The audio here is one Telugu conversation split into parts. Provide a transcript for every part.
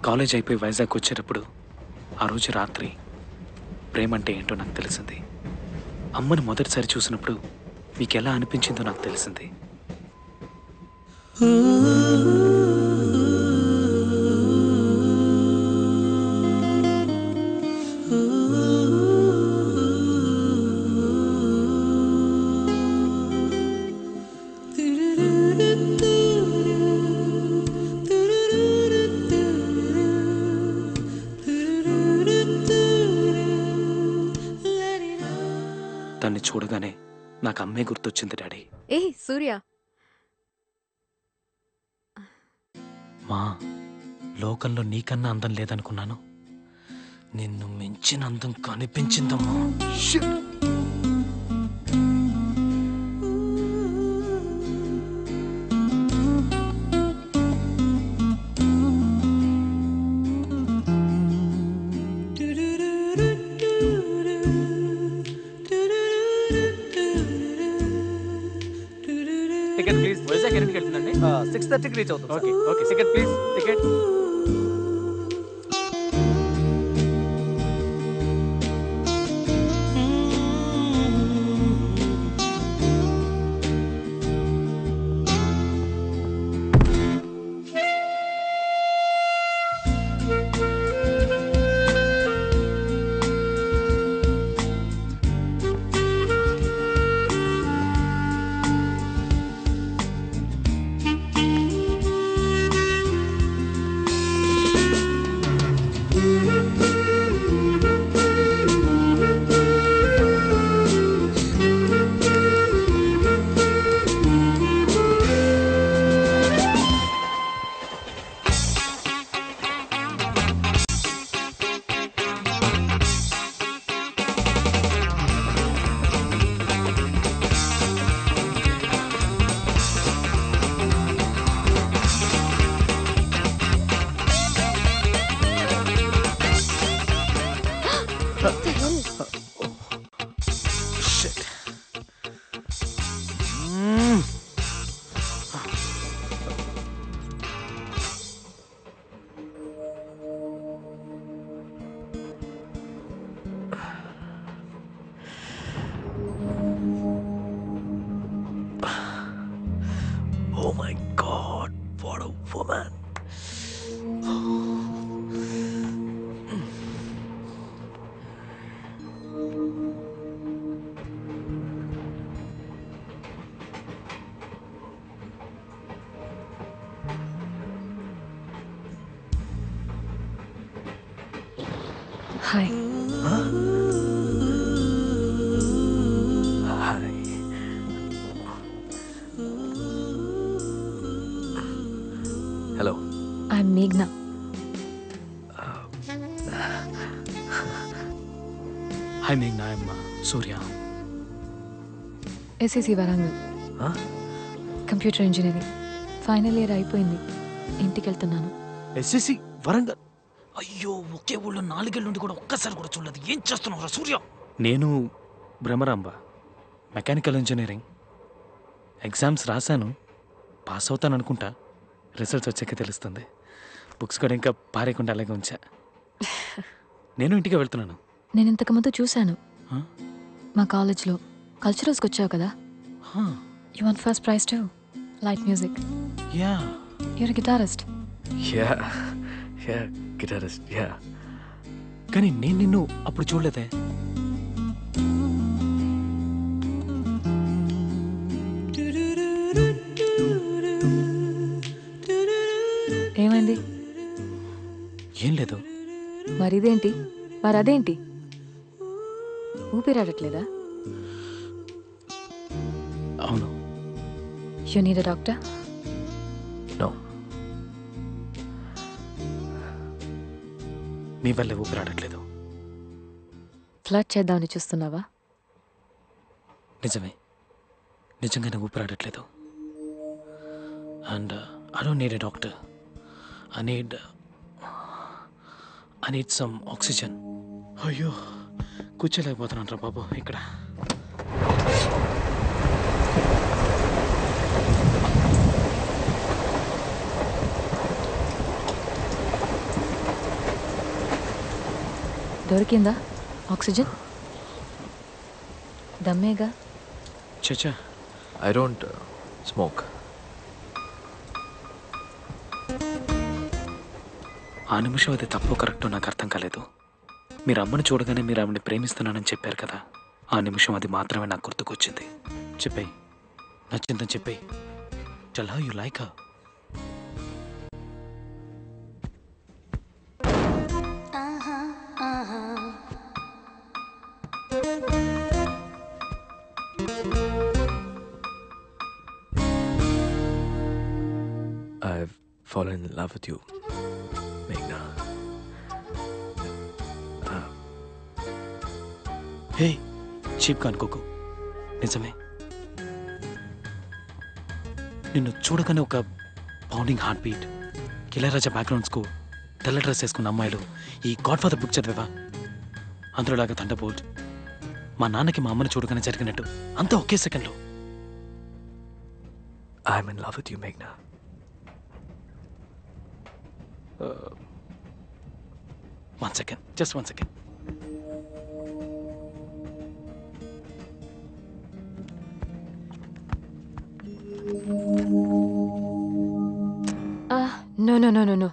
కాలేజ్ అయిపోయి వైజాగ్ వచ్చేటప్పుడు ఆ రోజు రాత్రి ప్రేమ అంటే ఏంటో నాకు తెలిసింది. అమ్మని మొదటిసారి చూసినప్పుడు మీకు ఎలా అనిపించిందో నాకు తెలిసింది. తన్ని చూడగానే నాకు అమ్మే గుర్తొచ్చింది డాడీ. ఏ సూర్య, మా లోకంలో నీకన్నా అందం లేదనుకున్నాను, నిన్ను మించిన అందం కనిపించిందమ్మా. Ticket please. వైజాగ్ ఎన్నింటికి వెళ్తుందండి? 6:30కి రీచ్ అవుతుంది. Okay okay, ticket please. Ticket. Oh my God, what a woman. Hi. Hello, I'm మేఘ్నా. Hi మేఘ్నా, I'm Surya. SSC Warangal, computer engineering final year అయిపోయింది. ఇంటికి వెళ్తున్నాను. ఎస్ఎస్సి వరంగల్? అయ్యో, ఒకే ఊళ్ళో 4 ఏళ్ళ నుండి కూడా ఒక్కసారి కూడా చూడలేదు. ఏం చేస్తున్నావు సూర్య? నేను భ్రమరాంబ, మెకానికల్ ఇంజనీరింగ్. ఎగ్జామ్స్ రాశాను, పాస్ అవుతాను అనుకుంటా. రిజల్ట్స్ వచ్చాక తెలుస్తుంది. బుక్స్ కూడా ఇంకా పారేయకుండా అలాగే ఉంచా. నేను ఇంటికి వెళ్తున్నాను. నేను ఇంతకుముందు చూశాను మా కాలేజ్లో. కల్చరల్స్కి వచ్చావు కదా? You want first prize to light music. Yeah, your guitarist. Yeah yeah guitarist, yeah. కానీ నేను నిన్ను అప్పుడు చూడలేదే. ఏమైంది? ఏం లేదు. మరిదేంటి? మరదేంటి? ఊపిరాడట్లేదా? అవును. You need a doctor? No, మీ వల్లే ఊపిరాడట్లేదు. ఫ్లడ్ చేద్దామని చూస్తున్నావా? నిజమే, నిజంగానే ఊపిరాడట్లేదు. And I don't need a doctor. I need some oxygen. అయ్యో, కూర్చోలేకపోతున్నాను రా బాబు ఇక్కడ. దొరికిందా ఆక్సిజన్? దమ్మేగా. చచ్చా, I don't smoke. ఆ నిమిషం అది తప్పు కరెక్టో నాకు అర్థం కాలేదు. మీరు అమ్మని చూడగానే మీరు ఆవిడని ప్రేమిస్తున్నానని చెప్పారు కదా, ఆ నిమిషం అది మాత్రమే నాకు గుర్తుకొచ్చింది. చెప్పేయి, నచ్చిందని చెప్పేయి. Tell how you like her. I've fallen in love with you, Meghna. Hey, చీప్గా అనుకోకు, నిజమే. నిన్ను చూడగానే ఒక pounding heart beat, Ilaiyaraaja background score, తెల్ల డ్రెస్ వేసుకున్న అమ్మాయిలు, ఈ గాడ్ ఫాదర్ బుక్ చదివేవా, అందులోలాగా థండర్బోల్ట్, మా నాన్నకి మా అమ్మని చూడగానే జరిగినట్టు అంతా ఒకే సెకండ్లో. I'm in love with you, Meghna. One second, just 1 second. No.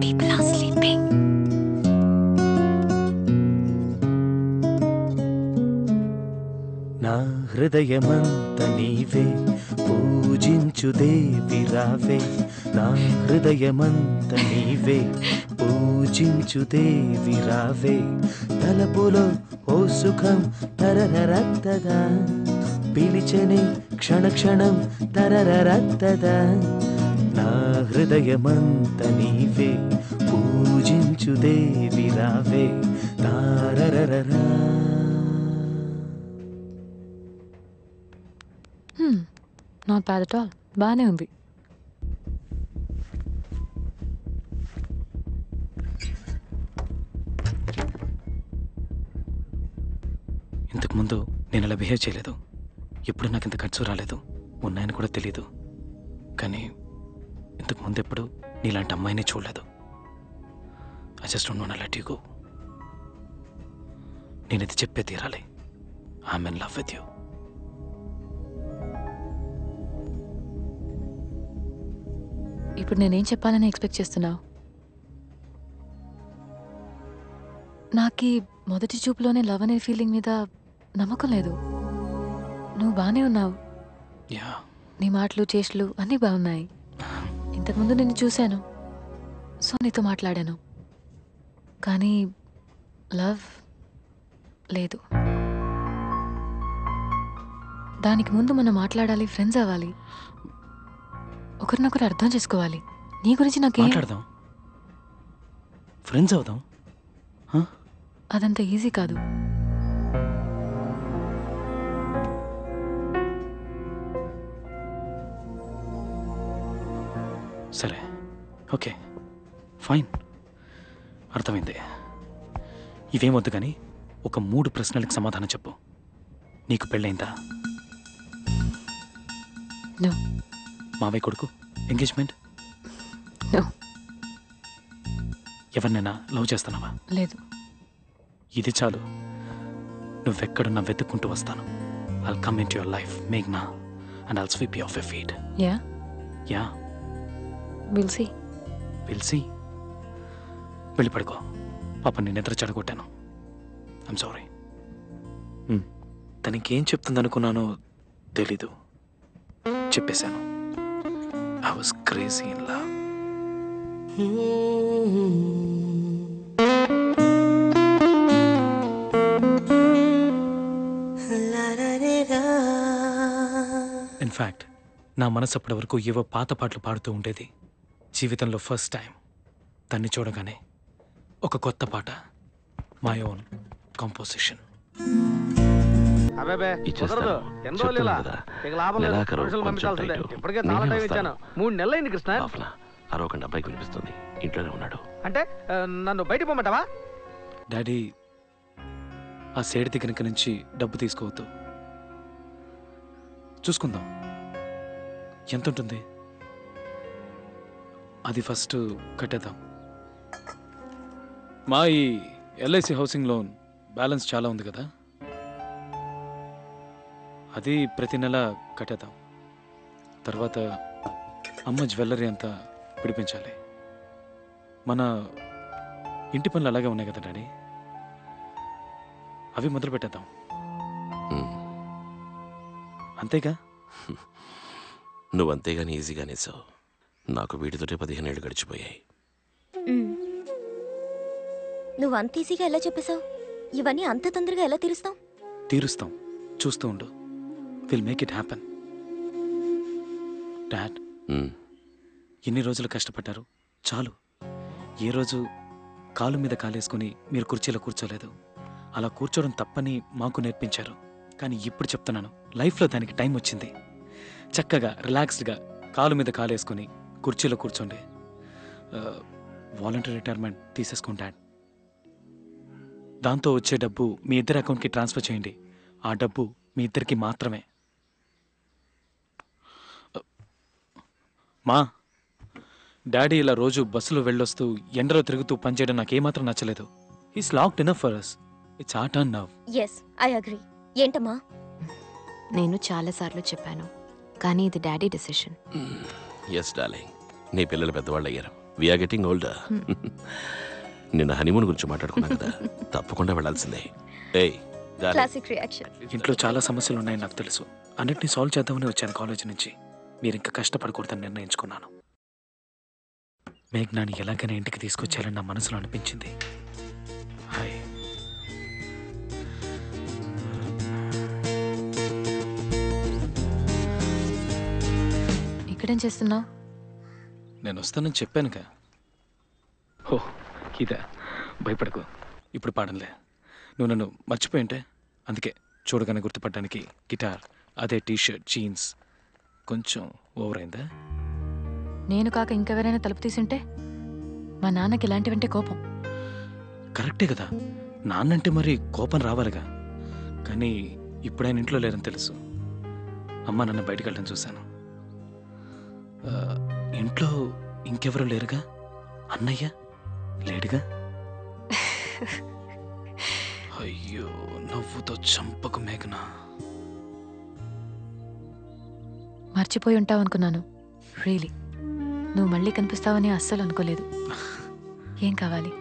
People are sleeping. నా హృదయమంత నీవే, పూజించు దేవి రావే. నా హృదయమంత నీవే, పూజించు దేవి రావే. తలపులో ఓ సుఖం తరరరత్తదా, పిలిచని క్షణ క్షణం తరరరత్తదా. నా హృదయమంత నీవే, పూజించు దేవి రావే. తారరరరా. నాట్ బ్యాడ్ అట్ ఆల్, బాగానే ఉంది. ఇంతకుముందు నేను అలా బిహేవ్ చేయలేదు, ఎప్పుడు నాకు ఇంత ఖర్చు రాలేదు, ఉన్నాయని కూడా తెలీదు. కానీ ఇంతకుముందు ఎప్పుడు నీలాంటి అమ్మాయిని చూడలేదు. I just don't want to let you go. నేను ఇది చెప్పే తీరాలి. I'm in love with you. ఇప్పుడు నేనేం చెప్పాలని ఎక్స్పెక్ట్ చేస్తున్నావు? నాకు మొదటి చూపులోనే లవ్ అనే ఫీలింగ్ మీద నమ్మకం లేదు. నువ్వు బాగానే ఉన్నావు, యా. నీ మాటలు చేష్టలు అన్నీ బాగున్నాయి. ఇంతకుముందు నిన్ను చూశాను, సో నీతో మాట్లాడాను. కానీ లవ్ లేదు. దానికి ముందు మనం మాట్లాడాలి, ఫ్రెండ్స్ అవ్వాలి, ఒకరినొకరు అర్థం చేసుకోవాలి. నీ గురించి నాకేం మాట్లాడదాం, ఫ్రెండ్స్ అవుదాం. అదంత ఈజీ కాదు. సరే, ఓకే, ఫైన్, అర్థమైంది. ఇవేమొద్దు కానీ ఒక 3 ప్రశ్నలకు సమాధానం చెప్పు. నీకు పెళ్ళైందా? నో. మావయ్య కొడుకు, ఎంగేజ్మెంట్? నో. ఎవరినైనా లవ్ చేస్తున్నావా? లేదు. ఇది చాలు, నువ్వెక్కడున్నా వెతుక్కుంటూ వస్తాను. I'll come into your life, Meghna, and I'll sweep you off your feet. Yeah, Yeah, will see. we'll see. వెళ్ళి పడుకో, పాప నేను నిద్ర చెడగొట్టాను. I'm sorry. తనకేం చెప్తుందనుకున్నానో తెలీదు, చెప్పేశాను. I was crazy in love. In fact నా మనసు అప్పటి వరకు ఏవో పాత పాటలు పాడుతూ ఉండేది. జీవితంలో ఫస్ట్ టైం తన్ని చూడగానే ఒక కొత్త పాట, మై ఓన్ కంపోజిషన్. ఇప్పటికే చాలా టైం ఇచ్చాను. 3 నెలలు అయింది కృష్ణ. అరవకుండా అబ్బాయికి వినిపిస్తుంది, ఇంట్లోనే ఉన్నాడు. అంటే నన్ను బయటికి పోమంటావా? డాడీ, ఆ సేడి దగ్గర నుంచి డబ్బు తీసుకోవద్దు. చూసుకుందాం. ఎంత ఉంటుంది అది ఫస్ట్ కట్టేద్దాం. మా ఈ ఎల్ఐసి హౌసింగ్ లోన్ బ్యాలెన్స్ చాలా ఉంది కదా, అది ప్రతి నెల కట్టేద్దాం. తర్వాత అమ్మ జ్యువెలరీ అంతా పిడిపించాలి. మన ఇంటి పనులు అలాగే ఉన్నాయి కదా డాడీ, అవి మొదలు పెట్టేద్దాం. అంతేగా? నువ్వంతేగాని ఈజీగానే సో నాకు వీటితోటే 15 ఏళ్ళు గడిచిపోయాయి. నువ్వు అంత ఈజీగా ఎలా చెప్పేశావు? ఇవన్నీ అంత తొందరగా ఎలా తీరుస్తావు? తీరుస్తాం, చూస్తూ ఉండు. Will make it happen. Dad, ఎన్ని రోజులు కష్టపడ్డారు, చాలు. ఏ రోజు కాలు మీద కాలేసుకుని మీరు కుర్చీలో కూర్చోలేదు. అలా కూర్చోవడం తప్పని మాకు నేర్పించారు. కానీ ఇప్పుడు చెప్తున్నాను, లైఫ్లో దానికి టైం వచ్చింది. చక్కగా రిలాక్స్డ్గా కాలు మీద కాలేసుకుని కుర్చీలో కూర్చోండి. వాలంటరీ రిటైర్మెంట్ తీసేసుకోండి డాడ్. దాంతో వచ్చే డబ్బు మీ ఇద్దరి అకౌంట్కి ట్రాన్స్ఫర్ చేయండి. ఆ డబ్బు మీ ఇద్దరికి మాత్రమే. మా డాడీ ఇలా రోజు బస్సులో వెళ్ళొస్తూ ఎండలో తిరుగుతూ పనిచేయడం నాకేమాత్రం నచ్చలేదు. Is locked enough for us. It's our turn now. Yes, I agree. ఏంటమ్మా? నేను చాలాసార్లు చెప్పాను, కానీ ఇది డాడీ డెసిషన్. ఎస్ డార్లింగ్, నీ పిల్లలు పెద్దవాళ్ళు అయ్యారు. We're getting older. నిన్న హనీమూన్ గురించి మాట్లాడుకున్నాం కదా, తప్పకుండా వెళ్ళాల్సిందే. ఏయ్ డార్లింగ్, క్లాసిక్ రియాక్షన్. ఇంట్లో చాలా సమస్యలు ఉన్నాయని నాకు తెలుసు. అన్నిటినీ సాల్వ్ చేద్దామని వచ్చాను కాలేజీ నుంచి. మీరు ఇంకా కష్టపడకూడదని నిర్ణయించుకున్నాను. మేఘ్నాని ఎలాగైనా ఇంటికి తీసుకొచ్చేయాలని నా మనసులో అనిపించింది. హాయ్. ఇక్కడేం చేస్తున్నావు? నేను వస్తానని చెప్పానుగా. ఓ ఇదా, భయపడకు. ఇప్పుడు పాడంలే. నువ్వు నన్ను మర్చిపోయింటే అందుకే చూడగానే గుర్తుపడడానికి గిటార్, అదే టీషర్ట్, జీన్స్. కొంచెం ఓవర్ అయిందా? నేను కాక ఇంకెవరైనా తలుపు తీసుంటే? మా నాన్నకి ఇలాంటివంటే కోపం. కరెక్టే కదా, నాన్నంటే మరి కోపం రావాలిగా. కానీ ఇప్పుడు ఆయన ఇంట్లో లేరని తెలుసు. అమ్మ నన్ను బయటకు వెళ్ళడం చూశాను. ఇంట్లో ఇంకెవరూ లేరుగా? అన్నయ్య లేడుగా? అయ్యో, నవ్వుతో చంపకు మేఘనా. మర్చిపోయి ఉంటావు అనుకున్నాను. రియలీ, నువ్వు మళ్ళీ కనిపిస్తావని అస్సలు అనుకోలేదు. ఏం కావాలి?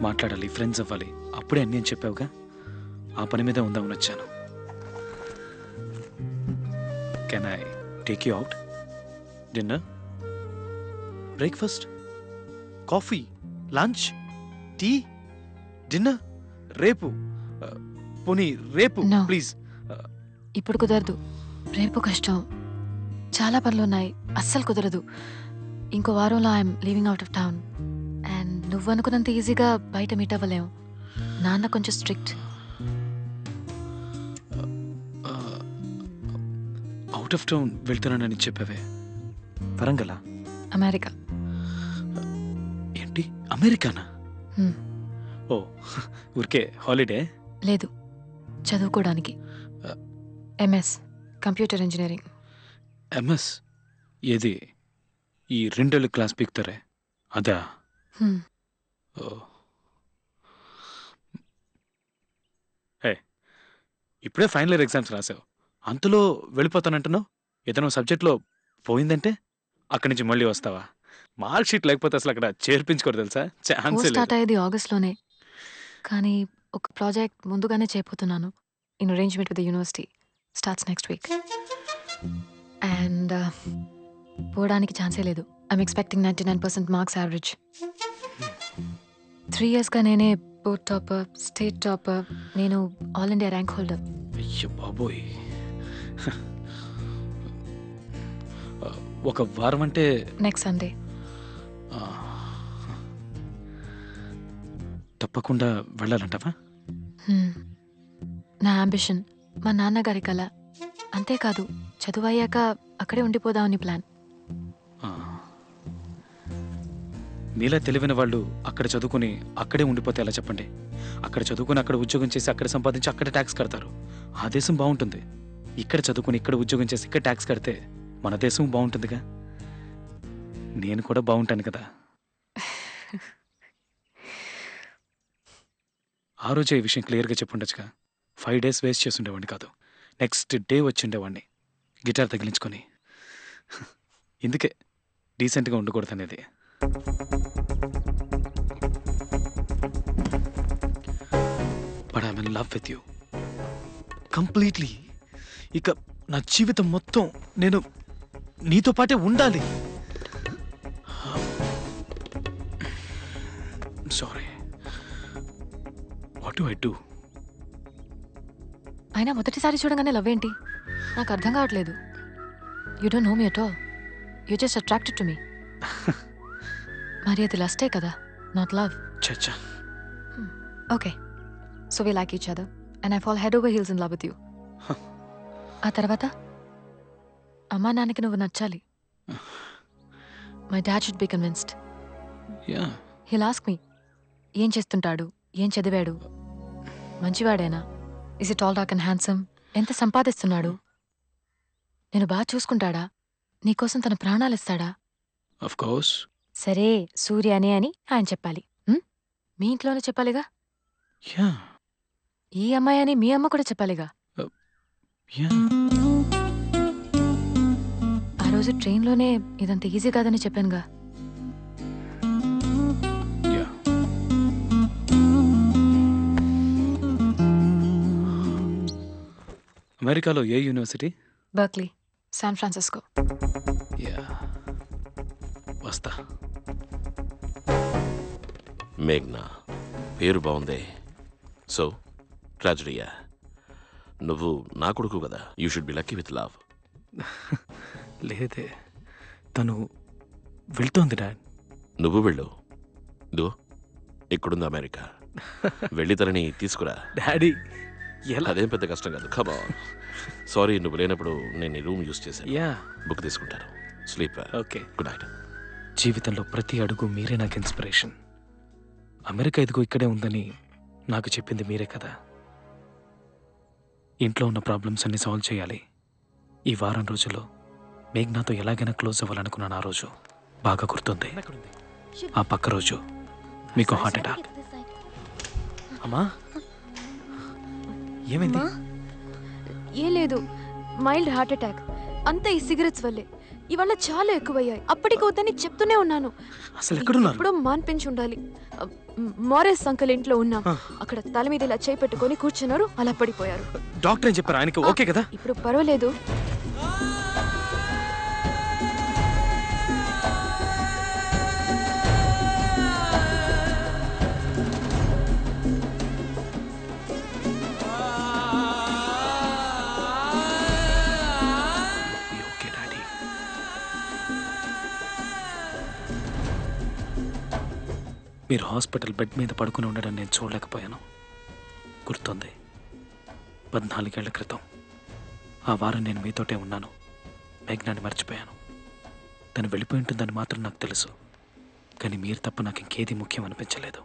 మాట్లాడాలి, ఫ్రెండ్స్ అవ్వాలి. అప్పుడే అన్నీ అని చెప్పావుగా, ఆ పని మీద ఉందామని వచ్చాను. Can I take you out? Dinner, breakfast, coffee, lunch, tea, dinner రేపు. పోనీ రేపు No. ప్లీజ్. ఇప్పుడు కుదరదు. రేపు కష్టం, చాలా పనులున్నాయి. అస్సలు కుదరదు. ఇంకో వారంలో I'm leaving out of town. And నువ్వు అనుకున్నంత ఈజీగా బయట మీట్ అవ్వలేము. నాన్న కొంచెం స్ట్రిక్ట్. అవుట్ ఆఫ్ టౌన్ వెళ్తున్నానని చెప్పావే, వరంగలా? అమెరికా. ఏంటి, అమెరికానా? హ్మ్. ఓ, ఊరికే హాలిడే? లేదు, చదువుకోవడానికి. MS computer engineering. ఎంఎస్? ఏది, ఈ 2 ఏళ్ళు క్లాస్ పీకుతారే అదా? హ్మ్. ఓ, హే, ఇప్పుడే ఫైనల్ ఇయర్ ఎగ్జామ్స్ రాసావు, అంతలో వెళ్ళిపోతానంటున్నావు. ఏదైనా సబ్జెక్ట్లో పోయిందంటే అక్కడి నుంచి మళ్ళీ వస్తావా? మార్క్ షీట్ లేకపోతే అసలు అక్కడ చేర్పించుకోరు తెలుసా, ఛాన్సే లేదు. స్టార్ట్ అయ్యేది ఆగస్ట్లోనే, కానీ ఒక ప్రాజెక్ట్ ముందుగానే చేయబోతున్నాను. In arrangement with the university. Starts next week. And పోవడానికి ఛాన్సే లేదు. I'm expecting 99% marks average. 3 yearsగా నేనే బోర్డ్ టాపర్, స్టేట్ టాపర్. నేను ఆల్ ఇండియా ర్యాంక్ హోల్డర్. అయ్యో బాబోయ్. ఒక వారం అంటే నెక్స్ట్ సండే. ఆ, తప్పకుండా వెళ్ళాలంటావా? నా అంబిషన్, మా నాన్నగారి కళ. అంతేకాదు, చదువు అయ్యాక అక్కడే ఉండిపోదామని ప్లాన్. ఆ, మీలా తెలివైన వాళ్ళు అక్కడ చదువుకుని అక్కడే ఉండిపోతే ఎలా చెప్పండి? అక్కడ చదువుకుని అక్కడ ఉద్యోగం చేసి అక్కడ సంపాదించి అక్కడ ట్యాక్స్ కడతారు. ఆ దేశం బాగుంటుంది. ఇక్కడ చదువుకుని ఇక్కడ ఉద్యోగం చేసి ఇక్కడ ట్యాక్స్ కడితే మన దేశం బాగుంటుందిగా. నేను కూడా బాగుంటాను కదా. ఆ రోజే ఈ విషయం క్లియర్గా చెప్పుండొచ్చుగా. 5 days వేస్ట్ చేసి ఉండేవాడిని కాదు. నెక్స్ట్ డే వచ్చి ఉండేవాడిని గిటార్ తగిలించుకొని. ఇందుకే డీసెంట్గా ఉండకూడదు అనేది. But I'm in love with you completely. ఇక నా జీవితం మొత్తం నేను నీతో పాటే ఉండాలి. Sorry, what do I do? అయినా మొదటిసారి చూడగానే లవ్ ఏంటి? నాకు అర్థం కావట్లేదు. You don't know me at all. You just attracted to me. మరి అది లస్టే కదా, నాట్ లవ్. చచ్చా. Okay, so we like each other and I fall head over heels in love with you. ఆ తర్వాత అమ్మా నాన్నకి నువ్వు నచ్చాలి. My dad should be convinced. Yeah, he'll ask me, ఏం చేస్తుంటాడు, ఏం చదివాడు, మంచివాడేనా, is it all dark and handsome, ఎంత సంపాదిస్తున్నాడు, నేను బాగా చూసుకుంటాడా, నీకోసం తన ప్రాణాలు ఇస్తాడా? Of course. సరే సూర్యనే అని ఆయన చెప్పాలి. మీ ఇంట్లోనే చెప్పాలిగా. యా ఈ అమ్మాయి అని మీ అమ్మ కూడా చెప్పాలిగా. యా. ఆ రోజు ట్రైన్లోనే ఇదంత ఈజీ కాదని చెప్పానుగా. యా. అమెరికాలో ఏ university? Berkeley, San Francisco. Yeah, వస్తా. మేఘ్నా, పేరు బాగుందే. సో ట్రాజడీయా? నువ్వు నా కొడుకు కదా, you should be lucky with love. లేదే, తను వెళ్తోంది డాడ్. నువ్వు వెళ్ళు. ఇదిగో ఇక్కడుంది అమెరికా. వెళ్ళి తనని తీసుకురా. డాడీ ఎలా? అదేం పెద్ద కష్టం కాదు. Come on. సారీ, నువ్వు లేనప్పుడు నేను ఈ రూమ్ యూజ్ చేశాను. యా, బుక్ తీసుకుంటాను. స్లీప్. ఓకే. Good night. జీవితంలో ప్రతి అడుగు మీరే నాకు ఇన్స్పిరేషన్. అమెరికా ఇదిగో ఇక్కడే ఉందని నాకు చెప్పింది మీరే కదా. ఇంట్లో ఉన్న ప్రాబ్లమ్స్ అన్ని సాల్వ్ చేయాలి. ఈ వారం రోజుల్లో మేఘ్నాతో ఎలాగైనా క్లోజ్ అవ్వాలనుకున్నాను. ఆ రోజు బాగా గుర్తుంది. ఆ పక్క రోజు మీకు హార్ట్ అటాక్. అమ్మా, ఏమైంది? ఏం లేదు, మైల్డ్ హార్ట్ అటాక్. అంతా ఈ సిగరెట్స్ వల్లే. ఇవాళ చాలా ఎక్కువయ్యాయి. అప్పటికి వద్దని చెప్తూనే ఉన్నాను. అసలు ఎక్కడున్నారు? ఇప్పుడు మాన్పించి ఉండాలి. మారేస్ అంకల్ ఇంట్లో ఉన్నాం. అక్కడ తల మీద ఇలా చేయి పెట్టుకొని కూర్చున్నారు, అలా పడిపోయారు. డాక్టర్ ఏం చెప్పారు? ఆయనకి ఓకే కదా? ఇప్పుడు పర్వాలేదు. Okay daddy. మీరు హాస్పిటల్ బెడ్ మీద పడుకుని ఉండడం నేను చూడలేకపోయాను. గుర్తుంది, 14 ఏళ్ల క్రితం ఆ వారం నేను మీతోటే ఉన్నాను. మేఘ్నాన్ని మర్చిపోయాను. తను వెళ్ళిపోయి ఉంటుందని మాత్రం నాకు తెలుసు. కానీ మీరు తప్ప నాకు ఇంకేది ముఖ్యం అనిపించలేదు.